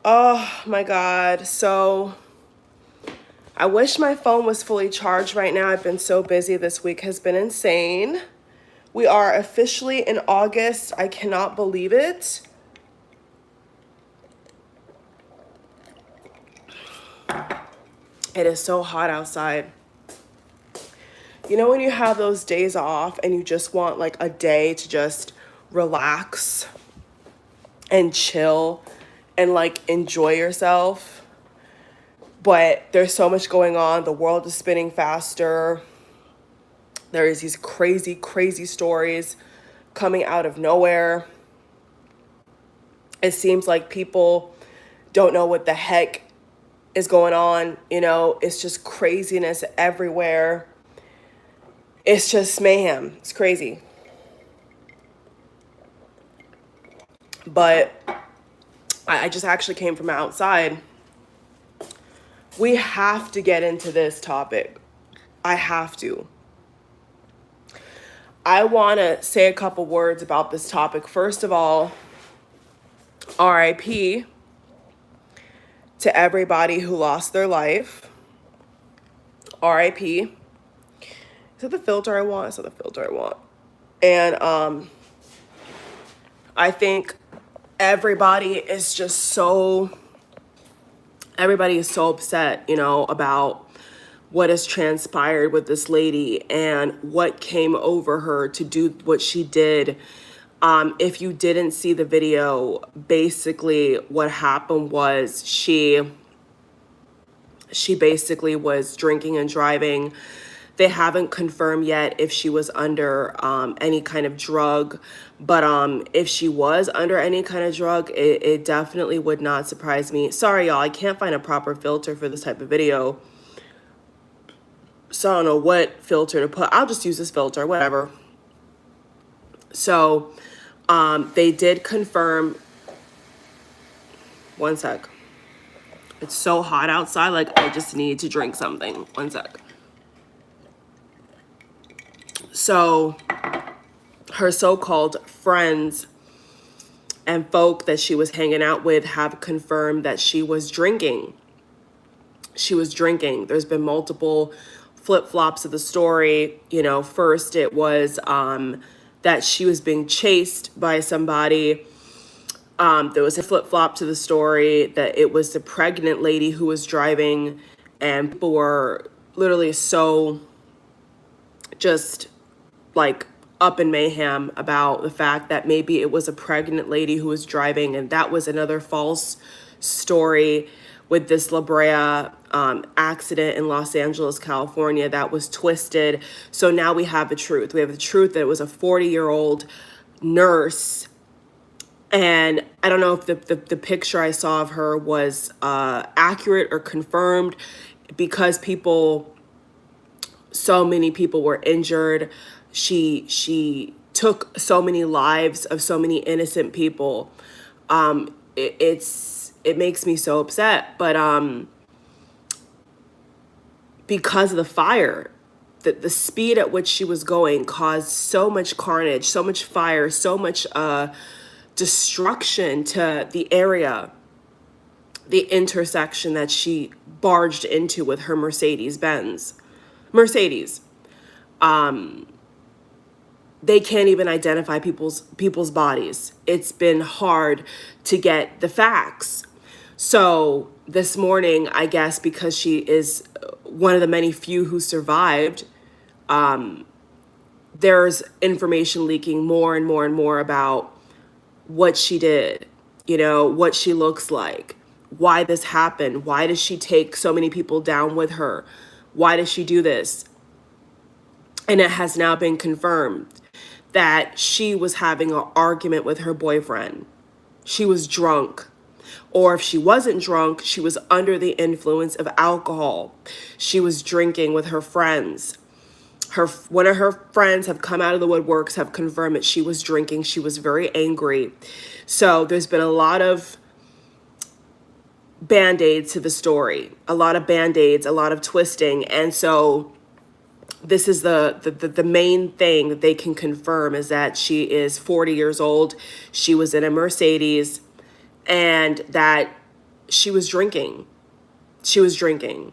Oh my God. So I wish my phone was fully charged right now. I've been so busy. This week has been insane. We are officially in August. I cannot believe it. It is so hot outside. You know when you have those days off and you just want like a day to just relax and chill and like enjoy yourself? But there's so much going on. The world is spinning faster. There is these crazy, crazy stories coming out of nowhere. It seems like people don't know what the heck is going on. You know, it's just craziness everywhere. It's just mayhem. It's crazy. But I just actually came from outside. We have to get into this topic. I have to. I want to say a couple words about this topic. First of all, RIP to everybody who lost their life. RIP. Is that the filter I want? Is that the filter I want? And I think everybody is so upset, you know, about what has transpired with this lady and what came over her to do what she did. If you didn't see the video, basically what happened was she basically was drinking and driving. They haven't confirmed yet if she was under any kind of drug, but if she was under any kind of drug, it definitely would not surprise me. Sorry, y'all, I can't find a proper filter for this type of video, so I don't know what filter to put. I'll just use this filter, whatever. So they did confirm. One sec. It's so hot outside, like I just need to drink something. One sec. So her so-called friends and folk that she was hanging out with have confirmed that she was drinking. She was drinking. There's been multiple flip-flops of the story. You know, first it was that she was being chased by somebody. There was a flip-flop to the story that it was the pregnant lady who was driving, and people were literally so just like up in mayhem about the fact that maybe it was a pregnant lady who was driving, and that was another false story with this Brea accident in Los Angeles, California, that was twisted. So now we have the truth. We have the truth that it was a 40-year-old nurse. And I don't know if the picture I saw of her was accurate or confirmed, because so many people were injured. She took so many lives of so many innocent people. It makes me so upset, but because of the fire, the speed at which she was going caused so much carnage, so much fire, so much destruction to the area, the intersection that she barged into with her Mercedes. They can't even identify people's bodies. It's been hard to get the facts. So this morning, I guess because she is one of the many few who survived, there's information leaking more and more and more about what she did, you know, what she looks like, why this happened, why does she take so many people down with her, why does she do this? And it has now been confirmed that she was having an argument with her boyfriend. She was drunk. Or if she wasn't drunk, she was under the influence of alcohol. She was drinking with her friends. One of her friends have come out of the woodworks, have confirmed that she was drinking. She was very angry. So there's been a lot of band-aids to the story, a lot of band-aids, a lot of twisting. And so this is the main thing that they can confirm, is that she is 40 years old. She was in a Mercedes, and that she was drinking. She was drinking.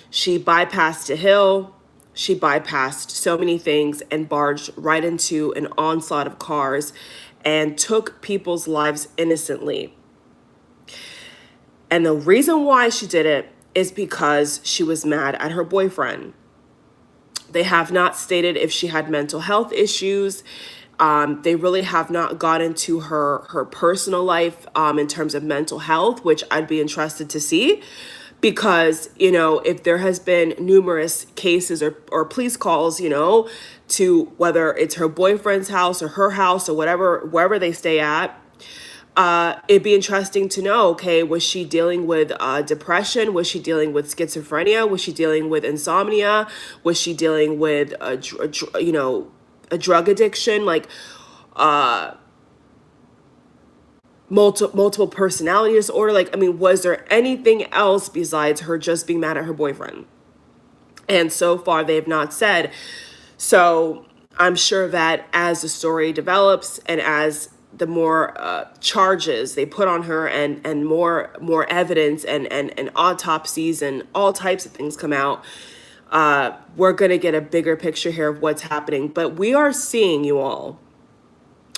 She bypassed a hill. She bypassed so many things and barged right into an onslaught of cars and took people's lives innocently. And the reason why she did it is because she was mad at her boyfriend. They have not stated if she had mental health issues. They really have not got into her personal life in terms of mental health, which I'd be interested to see. Because, if there has been numerous cases or police calls, to whether it's her boyfriend's house or her house or whatever, wherever they stay at, it'd be interesting to know, okay, was she dealing with depression? Was she dealing with schizophrenia? Was she dealing with insomnia? Was she dealing with, a drug addiction? Like, multiple personality disorder? Like, was there anything else besides her just being mad at her boyfriend? And so far they have not said. So I'm sure that as the story develops and as the more charges they put on her and more evidence and autopsies and all types of things come out, we're going to get a bigger picture here of what's happening. But we are seeing, you all,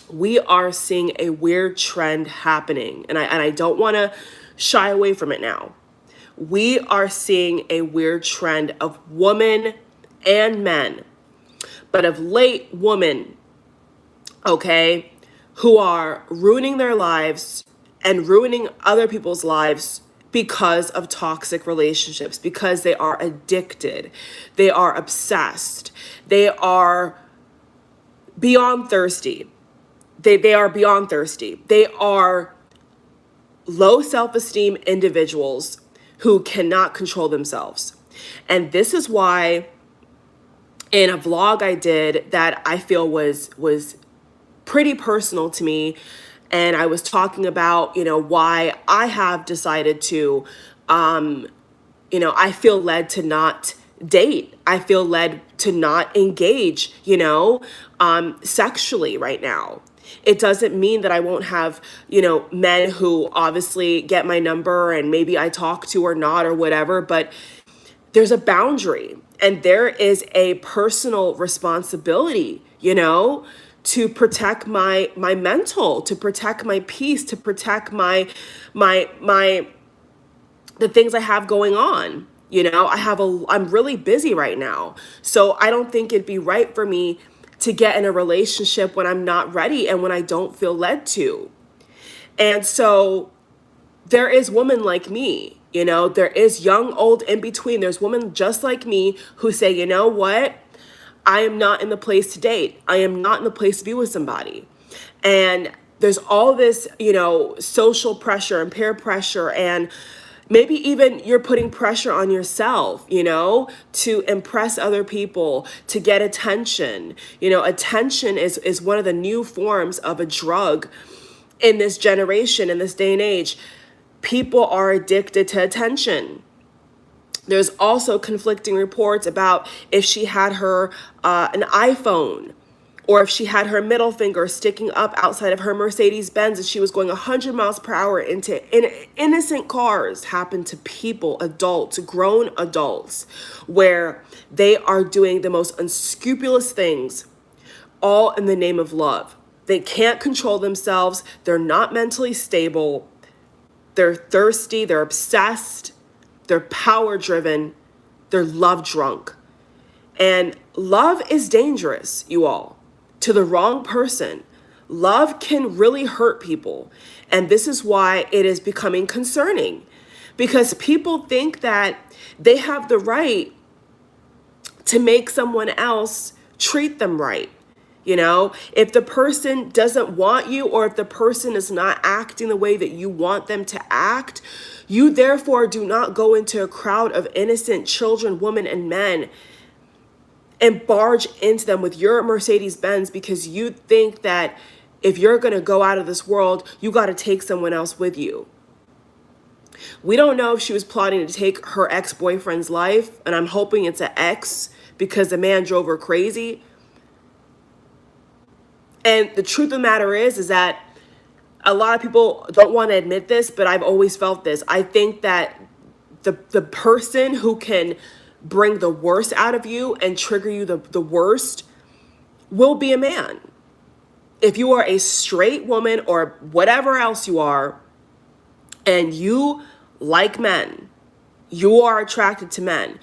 we are seeing a weird trend happening. And I don't want to shy away from it now. We are seeing a weird trend of women and men, but of late women, okay, who are ruining their lives and ruining other people's lives because of toxic relationships, because they are addicted, they are obsessed, they are beyond thirsty. They are beyond thirsty. They are low self-esteem individuals who cannot control themselves. And this is why in a vlog I did that I feel was pretty personal to me, and I was talking about, why I have decided to, I feel led to not date. I feel led to not engage, sexually right now. It doesn't mean that I won't have, men who obviously get my number and maybe I talk to or not or whatever, but there's a boundary and there is a personal responsibility, to protect my mental, to protect my peace, to protect my the things I have going on. I'm really busy right now. So I don't think it'd be right for me to get in a relationship when I'm not ready and when I don't feel led to. And so there is women like me, there is young, old, in between. There's women just like me who say, you know what? I am not in the place to date. I am not in the place to be with somebody. And there's all this, social pressure and peer pressure, and maybe even you're putting pressure on yourself, to impress other people, to get attention. Attention is one of the new forms of a drug in this generation, in this day and age. People are addicted to attention. There's also conflicting reports about if she had her an iPhone, or if she had her middle finger sticking up outside of her Mercedes Benz and she was going 100 miles per hour into innocent cars. Happened to people, adults, grown adults, where they are doing the most unscrupulous things, all in the name of love. They can't control themselves. They're not mentally stable. They're thirsty. They're obsessed. They're power driven. They're love drunk. And love is dangerous, you all. To the wrong person. Love can really hurt people. And this is why it is becoming concerning. Because people think that they have the right to make someone else treat them right. If the person doesn't want you, or if the person is not acting the way that you want them to act, you therefore do not go into a crowd of innocent children, women, and men and barge into them with your Mercedes Benz because you think that if you're going to go out of this world, you got to take someone else with you. We don't know if she was plotting to take her ex-boyfriend's life, and I'm hoping it's an ex because the man drove her crazy. And the truth of the matter is that a lot of people don't want to admit this, but I've always felt this. I think that the person who can bring the worst out of you and trigger you the worst will be a man. If you are a straight woman or whatever else you are, and you like men, you are attracted to men.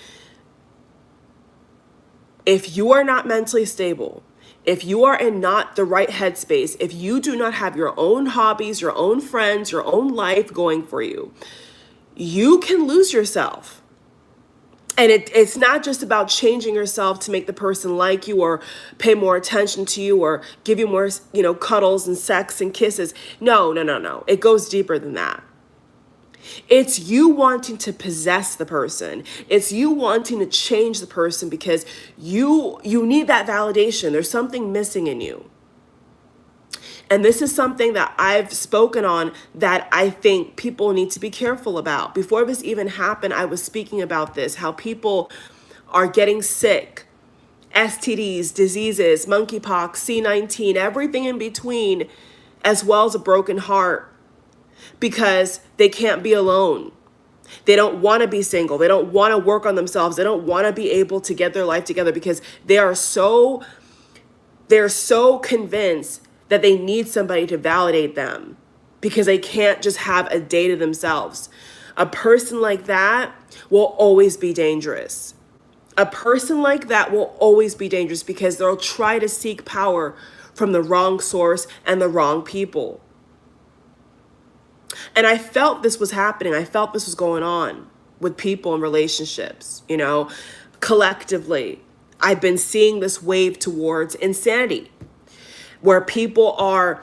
If you are not mentally stable, if you are in not the right headspace, if you do not have your own hobbies, your own friends, your own life going for you, you can lose yourself. And it's not just about changing yourself to make the person like you or pay more attention to you or give you more, cuddles and sex and kisses. No. It goes deeper than that. It's you wanting to possess the person. It's you wanting to change the person because you need that validation. There's something missing in you. And this is something that I've spoken on that I think people need to be careful about. Before this even happened, I was speaking about this, how people are getting sick, STDs, diseases, monkeypox, C19, everything in between, as well as a broken heart, because they can't be alone. They don't want to be single. They don't want to work on themselves. They don't want to be able to get their life together because they're so convinced that they need somebody to validate them because they can't just have a day to themselves. A person like that will always be dangerous. A person like that will always be dangerous because they'll try to seek power from the wrong source and the wrong people. And I felt this was happening. I felt this was going on with people in relationships, collectively. I've been seeing this wave towards insanity where people are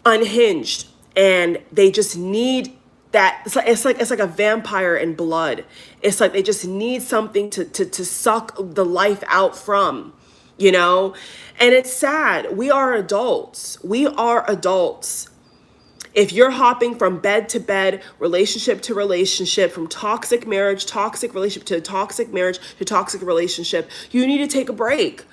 unhinged and they just need that. It's like a vampire in blood. It's like they just need something to suck the life out from, and it's sad. We are adults. If you're hopping from bed to bed, relationship to relationship, from toxic marriage, toxic relationship to toxic marriage to toxic relationship, you need to take a break.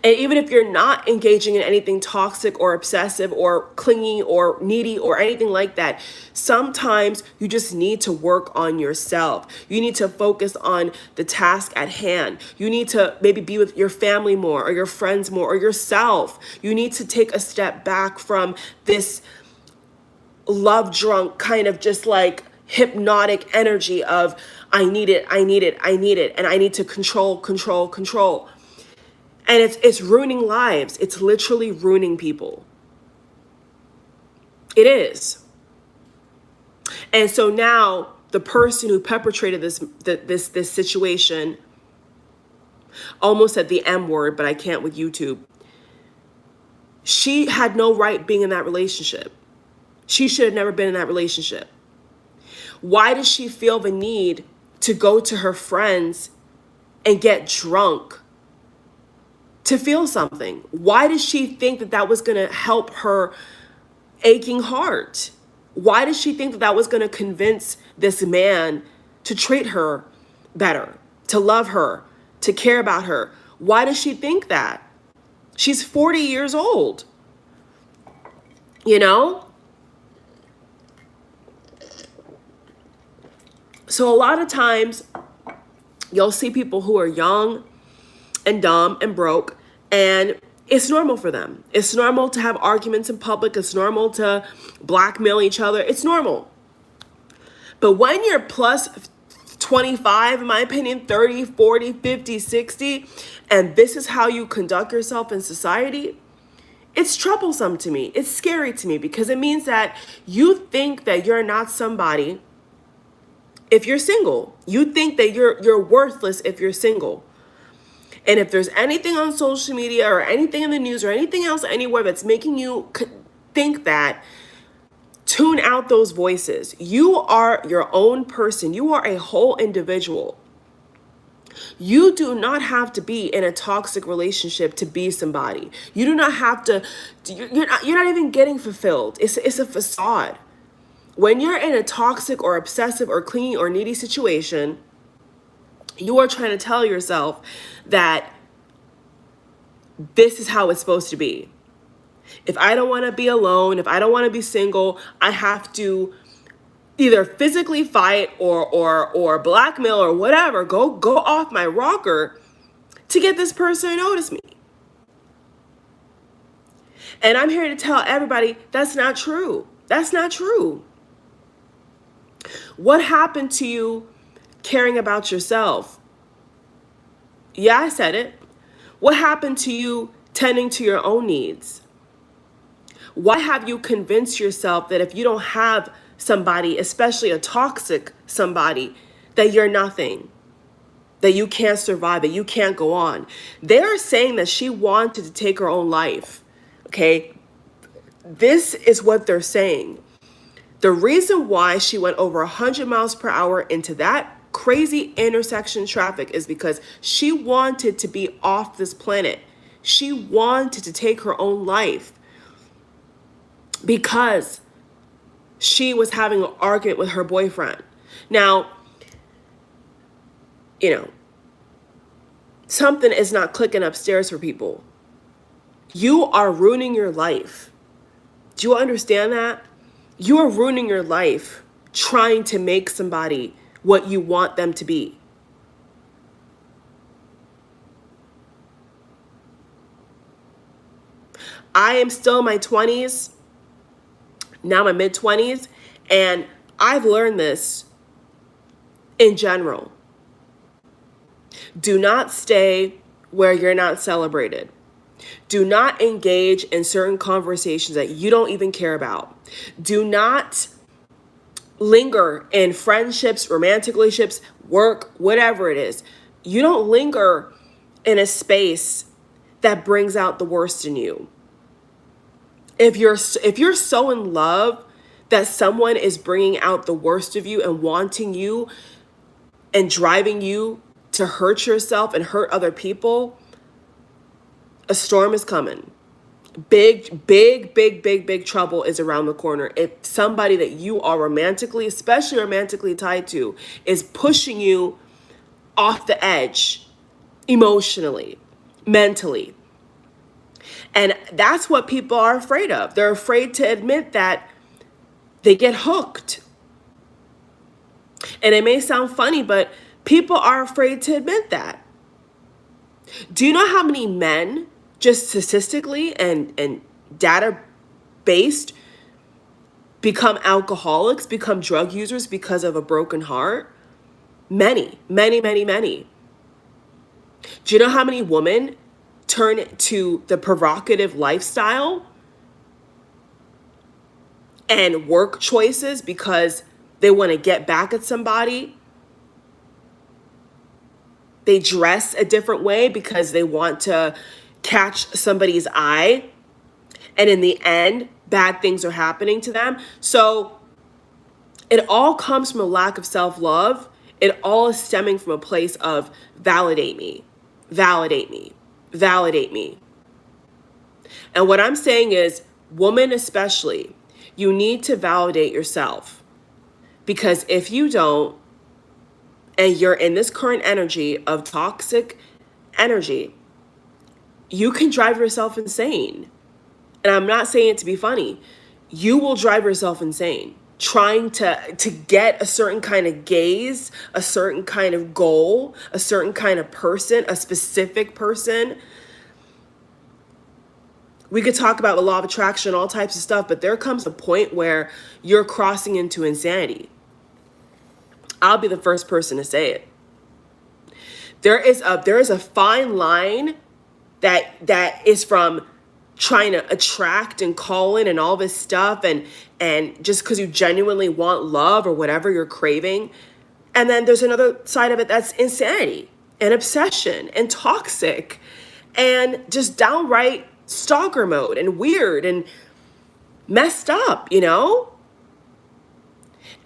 And even if you're not engaging in anything toxic or obsessive or clingy or needy or anything like that, sometimes you just need to work on yourself. You need to focus on the task at hand. You need to maybe be with your family more or your friends more or yourself. You need to take a step back from this love drunk kind of just like hypnotic energy of I need it, and I need to control. And it's ruining lives. It's literally ruining people. It is. And so now the person who perpetrated this situation almost said the M word, but I can't with YouTube. She had no right being in that relationship. She should have never been in that relationship. Why does she feel the need to go to her friends and get drunk to feel something? Why does she think that was going to help her aching heart? Why does she think that was going to convince this man to treat her better, to love her, to care about her? Why does she think that? She's 40 years old. So a lot of times you'll see people who are young and dumb and broke, and it's normal for them. It's normal to have arguments in public. It's normal to blackmail each other. It's normal. But when you're plus 25, in my opinion, 30, 40, 50, 60, and this is how you conduct yourself in society, it's troublesome to me. It's scary to me because it means that you think that you're not somebody if you're single. You think that you're worthless if you're single. And if there's anything on social media or anything in the news or anything else anywhere that's making you think that, tune out those voices. You are your own person. You are a whole individual. You do not have to be in a toxic relationship to be somebody. You do not have to, you're not even getting fulfilled. It's a facade. When you're in a toxic or obsessive or clingy or needy situation, you are trying to tell yourself that this is how it's supposed to be. If I don't want to be alone, if I don't want to be single, I have to either physically fight or blackmail or whatever, go off my rocker to get this person to notice me. And I'm here to tell everybody that's not true. That's not true. What happened to you caring about yourself? Yeah, I said it. What happened to you tending to your own needs? Why have you convinced yourself that if you don't have somebody, especially a toxic somebody, that you're nothing, that you can't survive, that you can't go on? They're saying that she wanted to take her own life. Okay, this is what they're saying. The reason why she went over 100 miles per hour into that crazy intersection traffic is because she wanted to be off this planet. She wanted to take her own life because she was having an argument with her boyfriend. Now, something is not clicking upstairs for people. You are ruining your life. Do you understand that? You are ruining your life trying to make somebody what you want them to be. I am still in my 20s, now my mid-20s, and I've learned this in general. Do not stay where you're not celebrated. Do not engage in certain conversations that you don't even care about. Do not linger in friendships, romantic relationships, work, whatever it is. You don't linger in a space that brings out the worst in you. If you're so in love that someone is bringing out the worst of you and wanting you and driving you to hurt yourself and hurt other people, a storm is coming. Big trouble is around the corner. If somebody that you are romantically, especially romantically tied to, is pushing you off the edge emotionally, mentally. And that's what people are afraid of. They're afraid to admit that they get hooked. And it may sound funny, but people are afraid to admit that. Do you know how many men, just statistically and data based, become alcoholics, become drug users because of a broken heart? Many. Do you know how many women turn to the provocative lifestyle and work choices because they want to get back at somebody? They dress a different way because they want to catch somebody's eye. And in the end, bad things are happening to them. So it all comes from a lack of self-love. It all is stemming from a place of validate me, validate me, validate me. And what I'm saying is, women especially, you need to validate yourself. Because if you don't, and you're in this current energy of toxic energy, you can drive yourself insane. And I'm not saying it to be funny. You will drive yourself insane trying to get a certain kind of gaze, a certain kind of goal, a certain kind of person, a specific person. We could talk about the law of attraction, all types of stuff, but there comes a point where you're crossing into insanity. I'll be the first person to say it. There is a fine line that is from trying to attract and call in and all this stuff and just because you genuinely want love or whatever you're craving. And then there's another side of it that's insanity and obsession and toxic and just downright stalker mode and weird and messed up,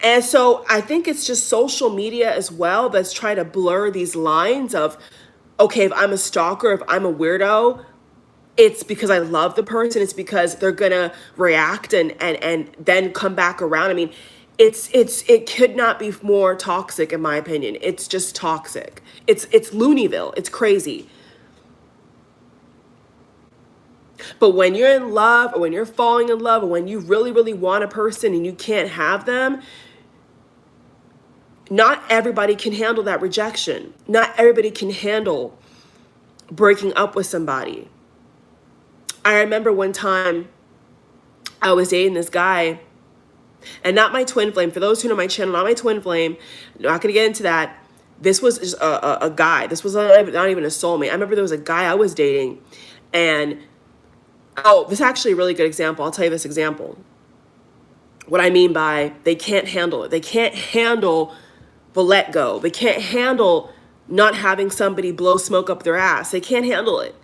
And so I think it's just social media as well that's trying to blur these lines of, okay, if I'm a stalker, if I'm a weirdo, it's because I love the person. It's because they're going to react and then come back around. I mean, it could not be more toxic in my opinion. It's just toxic. It's Looneyville. It's crazy. But when you're in love, or when you're falling in love, or when you really, really want a person and you can't have them, not everybody can handle that rejection. Not everybody can handle breaking up with somebody. I remember one time I was dating this guy, and not my twin flame. For those who know my channel, not my twin flame. Not gonna get into that. This was just a guy. This was not even a soulmate. I remember there was a guy I was dating, and oh, this is actually a really good example. I'll tell you this example. What I mean by they can't handle it. They can't handle the let go. They can't handle not having somebody blow smoke up their ass. They can't handle it.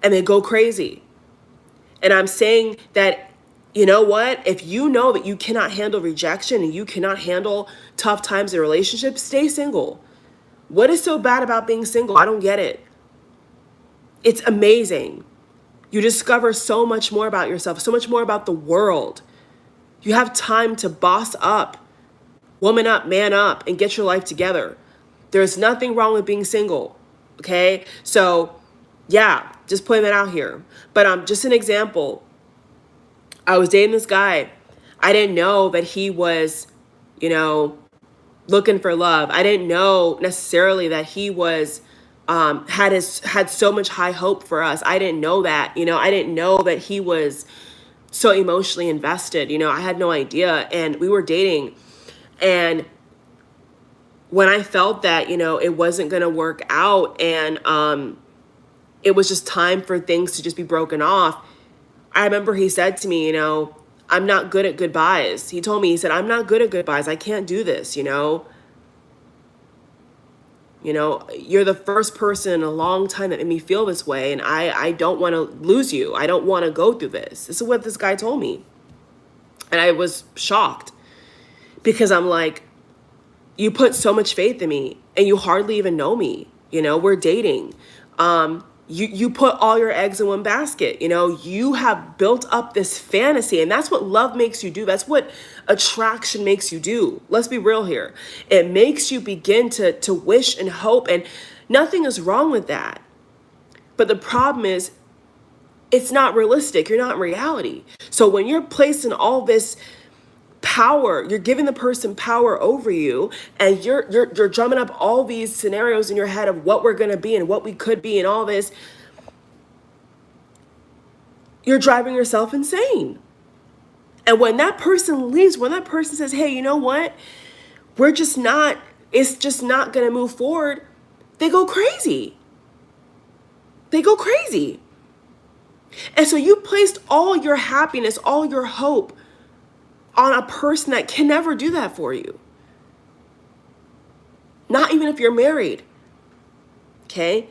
And they go crazy. And I'm saying that, you know what? If you know that you cannot handle rejection and you cannot handle tough times in relationships, stay single. What is so bad about being single? I don't get it. It's amazing. You discover so much more about yourself, so much more about the world. You have time to boss up, woman up, man up, and get your life together. There's nothing wrong with being single, okay? So, yeah, just putting that out here. But just an example. I was dating this guy. I didn't know that he was, looking for love. I didn't know necessarily that he was had so much high hope for us. I didn't know that. I didn't know that he was so emotionally invested. I had no idea. And we were dating, and when I felt that, it wasn't going to work out, and it was just time for things to just be broken off, I remember he said to me, I'm not good at goodbyes. He told me, he said, I'm not good at goodbyes. I can't do this, you're the first person in a long time that made me feel this way, and I don't want to lose you. I don't want to go through this. This is what this guy told me. And I was shocked, because I'm like, you put so much faith in me and you hardly even know me. We're dating. You put all your eggs in one basket. You have built up this fantasy, and that's what love makes you do. That's what attraction makes you do. Let's be real here. It makes you begin to wish and hope, and nothing is wrong with that. But the problem is, it's not realistic. You're not in reality. So when you're placing all this power, you're giving the person power over you, and you're drumming up all these scenarios in your head of what we're going to be and what we could be and all this, you're driving yourself insane. And when that person leaves, when that person says, hey, you know what, it's just not going to move forward, they go crazy. And so you placed all your happiness, all your hope on a person that can never do that for you. Not even if you're married. Okay?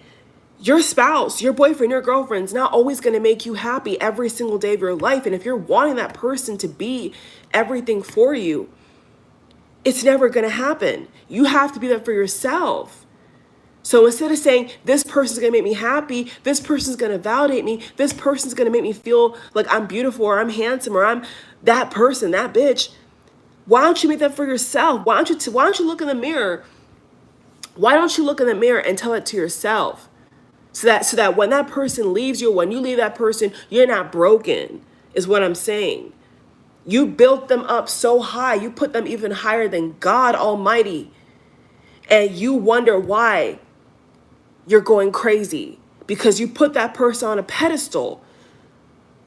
Your spouse, your boyfriend, your girlfriend's not always going to make you happy every single day of your life. And if you're wanting that person to be everything for you, it's never going to happen. You have to be that for yourself. So instead of saying, this person's going to make me happy, this person's going to validate me, this person's going to make me feel like I'm beautiful, or I'm handsome, or I'm that person, that bitch, why don't you make that for yourself? Why don't you look in the mirror? Why don't you look in the mirror and tell it to yourself? So that when that person leaves you, when you leave that person, you're not broken, is what I'm saying. You built them up so high, you put them even higher than God Almighty, and you wonder why you're going crazy, because you put that person on a pedestal.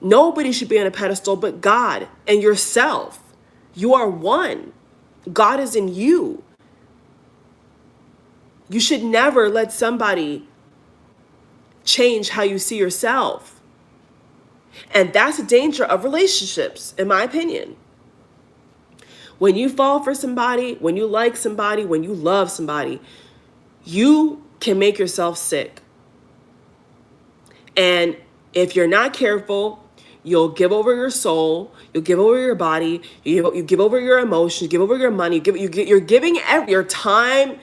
Nobody should be on a pedestal but God and yourself. You are one. God is in you. You should never let somebody change how you see yourself. And that's the danger of relationships, in my opinion. When you fall for somebody, when you like somebody, when you love somebody, you can make yourself sick. And if you're not careful, you'll give over your soul, you'll give over your body, you give over your emotions, you give over your money, you're giving your time,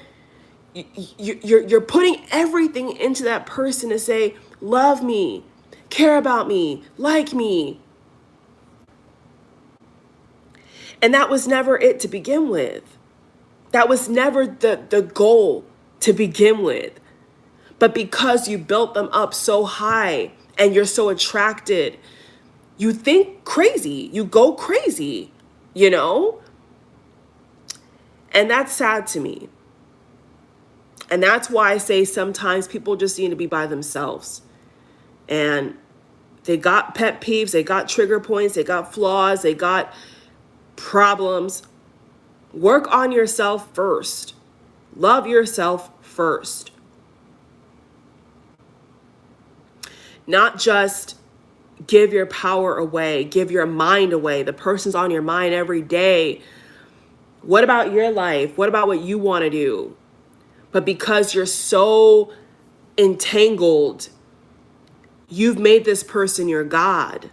you're putting everything into that person to say, love me, care about me, like me. And that was never it to begin with. That was never the goal to begin with. But because you built them up so high and you're so attracted. You think crazy, you go crazy, you know? And that's sad to me. And that's why I say sometimes people just need to be by themselves. And they got pet peeves, they got trigger points, they got flaws, they got problems. Work on yourself first. Love yourself first. Not just give your power away, give your mind away. The person's on your mind every day. What about your life? What about what you want to do? But because you're so entangled, you've made this person your God.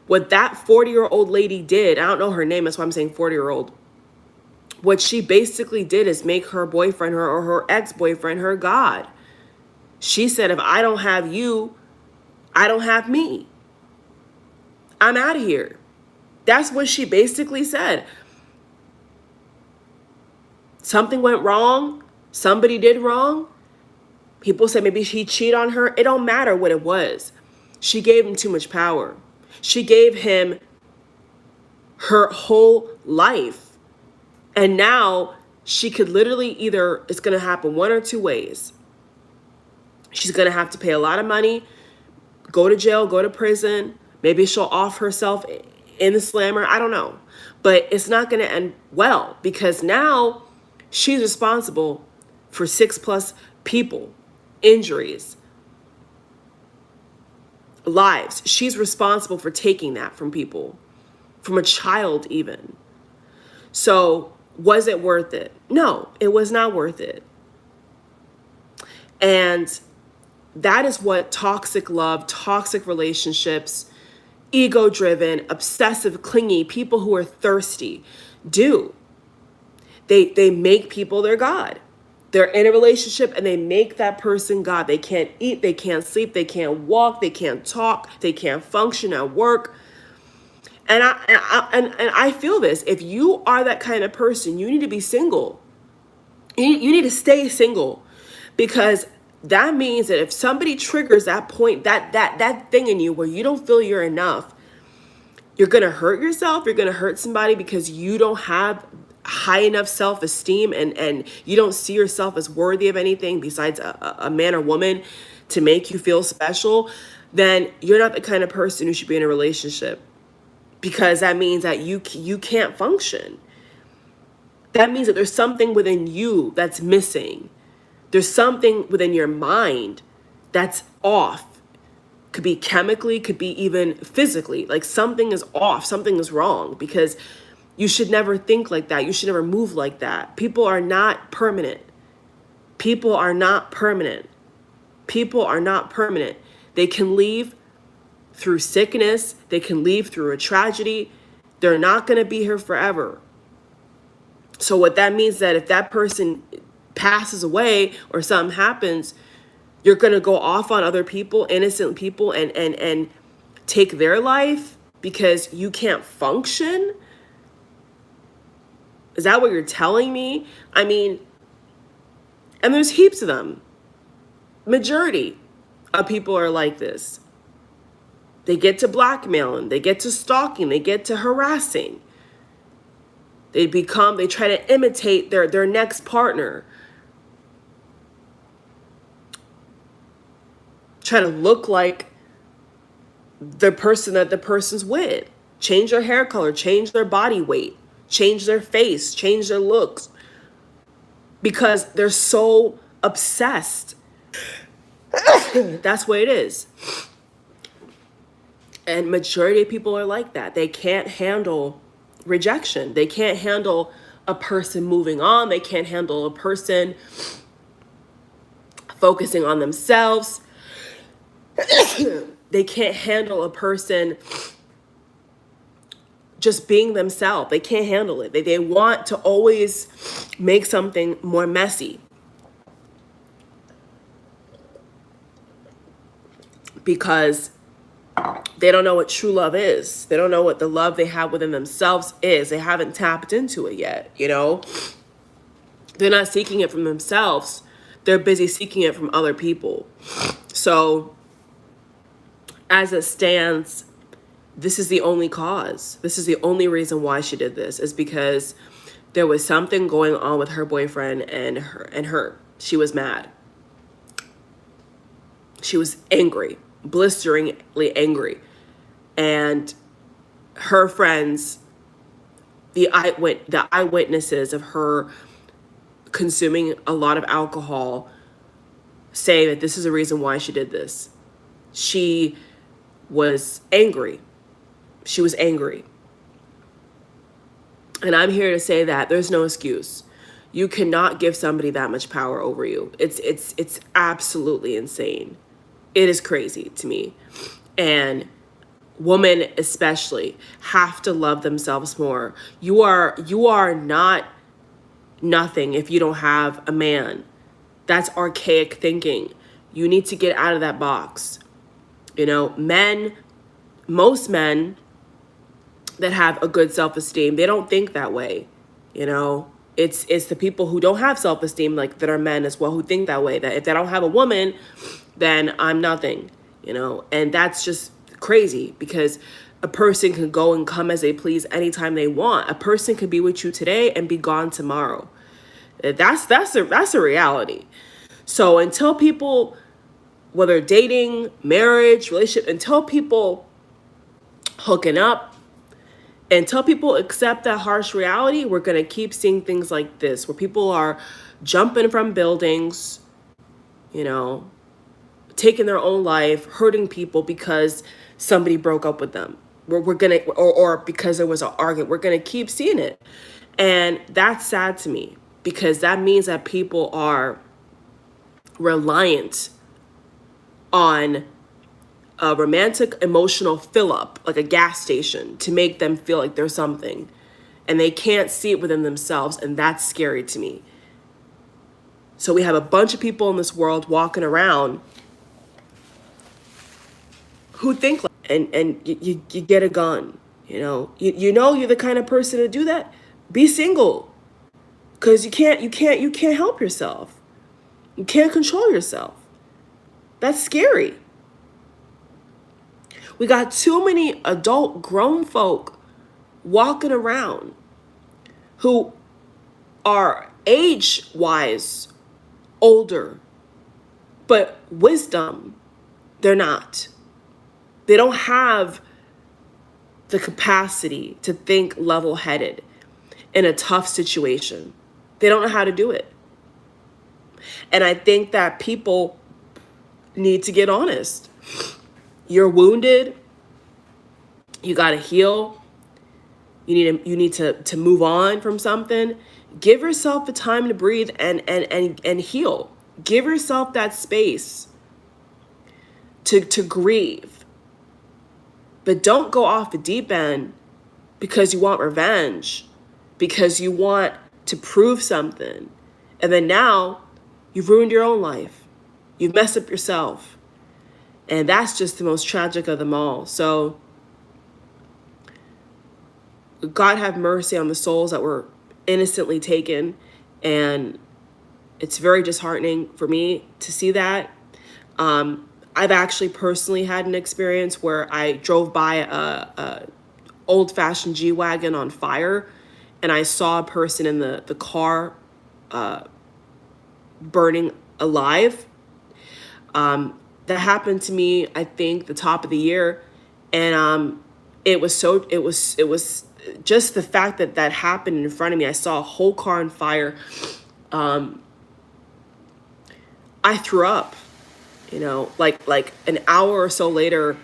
What that 40-year-old lady did, I don't know her name, that's why I'm saying 40-year-old. What she basically did is make her boyfriend, or her ex-boyfriend, her God. She said, if I don't have you, I don't have me. I'm out of here. That's what she basically said. Something went wrong. Somebody did wrong. People said maybe he cheated on her. It don't matter what it was. She gave him too much power. She gave him her whole life. And now she could literally either, it's going to happen one or two ways. She's going to have to pay a lot of money, go to jail, go to prison. Maybe she'll off herself in the slammer. I don't know. But it's not going to end well, because now she's responsible for 6+ people, injuries, lives. She's responsible for taking that from people, from a child even. So was it worth it? No, it was not worth it. And that is what toxic love, toxic relationships, ego-driven, obsessive, clingy, people who are thirsty do. They make people their God. They're in a relationship and they make that person God. They can't eat, they can't sleep, they can't walk, they can't talk, they can't function at work. And I feel this. If you are that kind of person, you need to be single. You need to stay single, because that means that if somebody triggers that point, that thing in you where you don't feel you're enough, you're going to hurt yourself. You're going to hurt somebody because you don't have high enough self-esteem and you don't see yourself as worthy of anything besides a man or woman to make you feel special. Then you're not the kind of person who should be in a relationship, because that means that you can't function. That means that there's something within you that's missing. There's something within your mind that's off. Could be chemically, could be even physically. Like something is off, something is wrong, because you should never think like that. You should never move like that. People are not permanent. People are not permanent. People are not permanent. They can leave through sickness. They can leave through a tragedy. They're not going to be here forever. So what that means that if that person passes away or something happens, you're going to go off on other people, innocent people, and take their life because you can't function? Is that what you're telling me? I mean, and there's heaps of them. Majority of people are like this. They get to blackmailing, they get to stalking, they get to harassing. They try to imitate their next partner. Try to look like the person that the person's with. Change their hair color, change their body weight, change their face, change their looks. Because they're so obsessed. That's what it is. And majority of people are like that. They can't handle rejection. They can't handle a person moving on. They can't handle a person focusing on themselves. They can't handle a person just being themselves. They can't handle it. They want to always make something more messy. Because they don't know what true love is. They don't know what the love they have within themselves is. They haven't tapped into it yet, you know? They're not seeking it from themselves. They're busy seeking it from other people. So as it stands, this is the only cause. This is the only reason why she did this, is because there was something going on with her boyfriend and her. She was mad. She was angry, blisteringly angry. And her friends, the eyewitnesses of her consuming a lot of alcohol, say that this is the reason why she did this. She was angry. She was angry. And I'm here to say that there's no excuse. You cannot give somebody that much power over you. It's absolutely insane. It is crazy to me. And women especially have to love themselves more. You are not nothing if you don't have a man. That's archaic thinking. You need to get out of that box. You know, most men that have a good self-esteem, they don't think that way. You know, it's the people who don't have self-esteem, like, that are men as well, who think that way, that if they don't have a woman, then I'm nothing, you know. And that's just crazy, because a person can go and come as they please anytime they want. A person could be with you today and be gone tomorrow. That's a reality. So until people, whether dating, marriage, relationship, until people hooking up, until people accept that harsh reality, we're going to keep seeing things like this, where people are jumping from buildings, you know, taking their own life, hurting people because somebody broke up with them. We're going to, or because there was an argument, we're going to keep seeing it. And that's sad to me, because that means that people are reliant on a romantic emotional fill up, like a gas station, to make them feel like there's something, and they can't see it within themselves. And that's scary to me. So we have a bunch of people in this world walking around who think like, and you get a gun, you know, you know, you're the kind of person to do that. Be single, because you can't help yourself. You can't control yourself. That's scary. We got too many adult grown folk walking around who are age-wise older, but wisdom, they're not. They don't have the capacity to think level-headed in a tough situation. They don't know how to do it. And I think that people need to get honest. You're wounded. You got to heal. You need to move on from something. Give yourself the time to breathe and heal. Give yourself that space to grieve. But don't go off the deep end because you want revenge, because you want to prove something. And then now you've ruined your own life. You've messed up yourself. And that's just the most tragic of them all. So God have mercy on the souls that were innocently taken. And it's very disheartening for me to see that. I've actually personally had an experience where I drove by a old-fashioned G-Wagon on fire, and I saw a person in the car burning alive. That happened to me, I think, the top of the year. And it was just the fact that that happened in front of me. I saw a whole car on fire. I threw up, you know, like an hour or so later.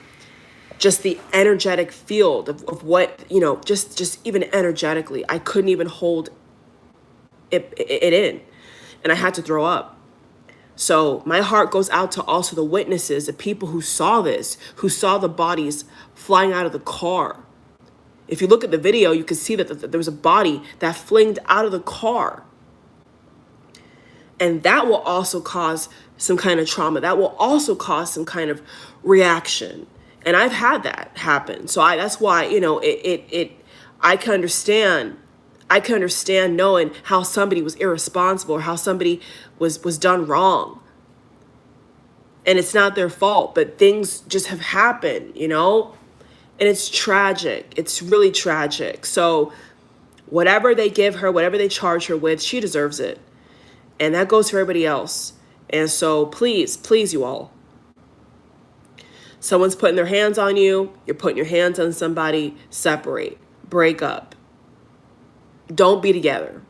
Just the energetic field of what, you know, just even energetically, I couldn't even hold it in, and I had to throw up. So my heart goes out to also the witnesses, the people who saw this, who saw the bodies flying out of the car. If you look at the video, you can see that there was a body that flinged out of the car. And that will also cause some kind of trauma. That will also cause some kind of reaction. And I've had that happen. So that's why, you know, I can understand knowing how somebody was irresponsible or how somebody was done wrong. And it's not their fault, but things just have happened, you know? And it's tragic. It's really tragic. So whatever they give her, whatever they charge her with, she deserves it. And that goes for everybody else. And so please, please, you all, someone's putting their hands on you, you're putting your hands on somebody, separate, break up. Don't be together.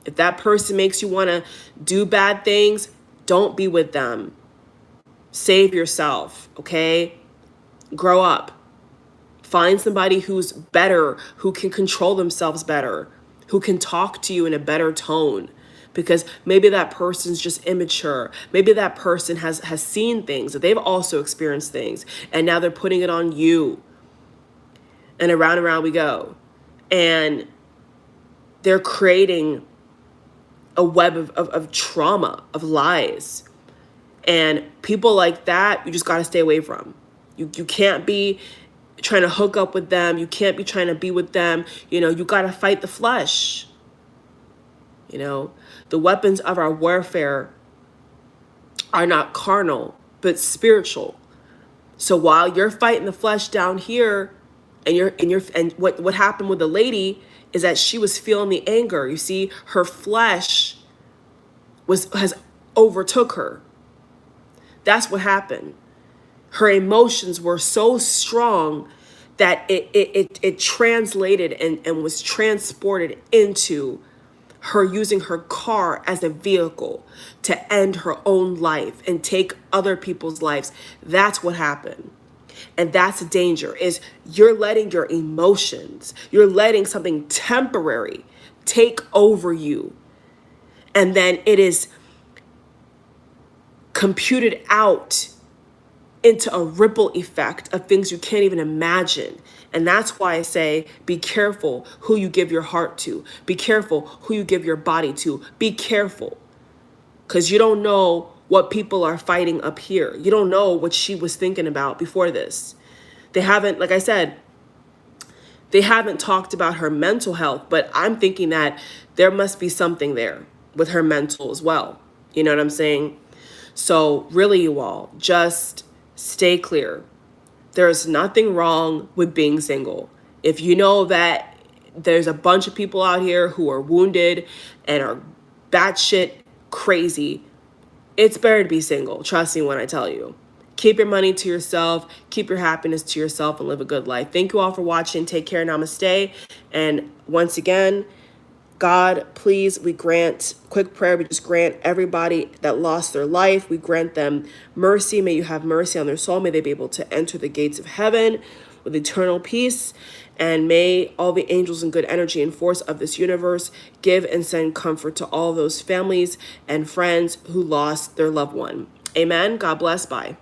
If that person makes you want to do bad things, don't be with them. Save yourself, okay? Grow up. Find somebody who's better, who can control themselves better, who can talk to you in a better tone. Because maybe that person's just immature. Maybe that person has seen things, that they've also experienced things, and now they're putting it on you. And around we go. And they're creating a web of trauma, of lies. And people like that, you just got to stay away from. You can't be trying to hook up with them. You can't be trying to be with them. You know, you got to fight the flesh. You know, the weapons of our warfare are not carnal, but spiritual. So while you're fighting the flesh down here, and what happened with the lady is that she was feeling the anger. You see, her flesh has overtook her. That's what happened. Her emotions were so strong that it translated and was transported into her using her car as a vehicle to end her own life and take other people's lives. That's what happened. And that's a danger, is you're letting your emotions, you're letting something temporary take over you. And then it is computed out into a ripple effect of things you can't even imagine. And that's why I say, be careful who you give your heart to. Be careful who you give your body to. Be careful. Because you don't know what people are fighting up here. You don't know what she was thinking about before this. They haven't, like I said, they haven't talked about her mental health, but I'm thinking that there must be something there with her mental as well. You know what I'm saying? So really, you all, just stay clear. There's nothing wrong with being single. If you know that there's a bunch of people out here who are wounded and are batshit crazy, it's better to be single. Trust me when I tell you. Keep your money to yourself. Keep your happiness to yourself and live a good life. Thank you all for watching. Take care. Namaste. And once again, God, please, we grant, quick prayer, we just grant everybody that lost their life, we grant them mercy. May you have mercy on their soul. May they be able to enter the gates of heaven with eternal peace. And may all the angels and good energy and force of this universe give and send comfort to all those families and friends who lost their loved one. Amen. God bless. Bye.